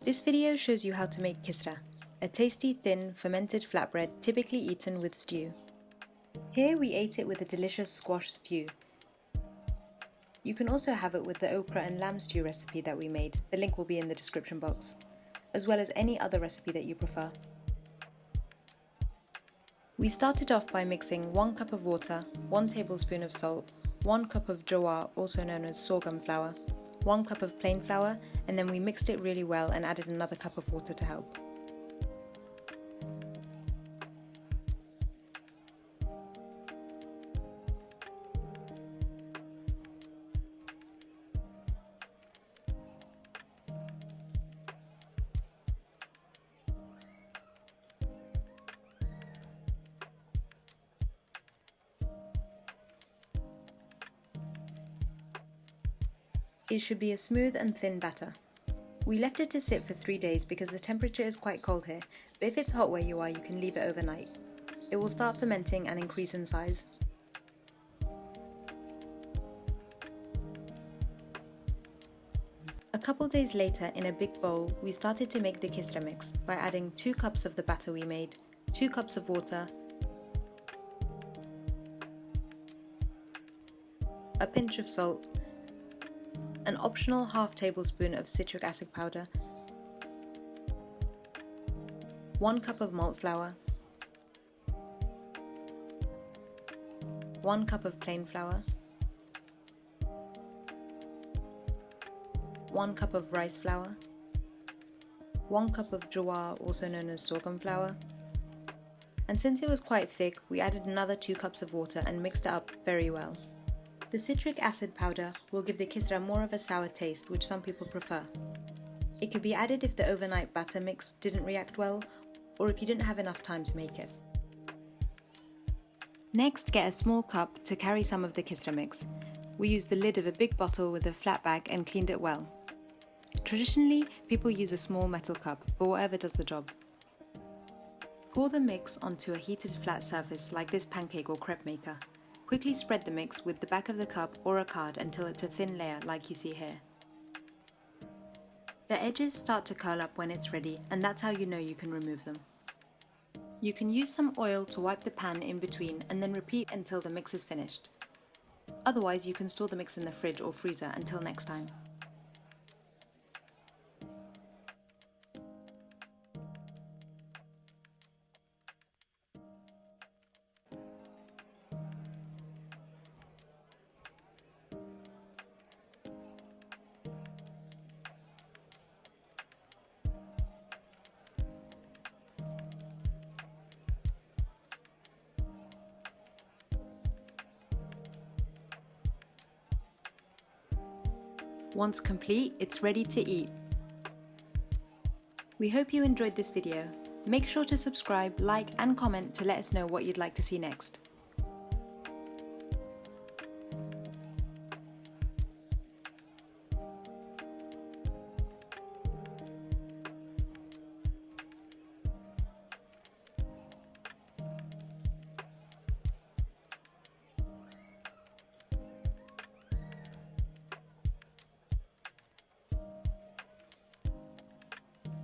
This video shows you how to make Kisra, a tasty, thin, fermented flatbread typically eaten with stew. Here we ate it with a delicious squash stew. You can also have it with the okra and lamb stew recipe that we made, the link will be in the description box, as well as any other recipe that you prefer. We started off by mixing 1 cup of water, 1 tablespoon of salt, 1 cup of Jowar, also known as sorghum flour, 1 cup of plain flour, and then we mixed it really well and added another cup of water to help. It should be a smooth and thin batter. We left it to sit for 3 days because the temperature is quite cold here, but if it's hot where you are, you can leave it overnight. It will start fermenting and increase in size. A couple days later, in a big bowl, we started to make the Kisra mix by adding 2 cups of the batter we made, 2 cups of water, a pinch of salt, an optional half tablespoon of citric acid powder, 1 cup of malt flour, 1 cup of plain flour, 1 cup of rice flour, 1 cup of Jowar, also known as sorghum flour, and since it was quite thick, we added another 2 cups of water and mixed it up very well. The citric acid powder will give the Kisra more of a sour taste, which some people prefer. It could be added if the overnight batter mix didn't react well, or if you didn't have enough time to make it. Next, get a small cup to carry some of the Kisra mix. We used the lid of a big bottle with a flat back and cleaned it well. Traditionally, people use a small metal cup, but whatever does the job. Pour the mix onto a heated flat surface like this pancake or crepe maker. Quickly spread the mix with the back of the cup or a card until it's a thin layer like you see here. The edges start to curl up when it's ready, and that's how you know you can remove them. You can use some oil to wipe the pan in between and then repeat until the mix is finished. Otherwise, you can store the mix in the fridge or freezer until next time. Once complete, it's ready to eat. We hope you enjoyed this video. Make sure to subscribe, like and comment to let us know what you'd like to see next.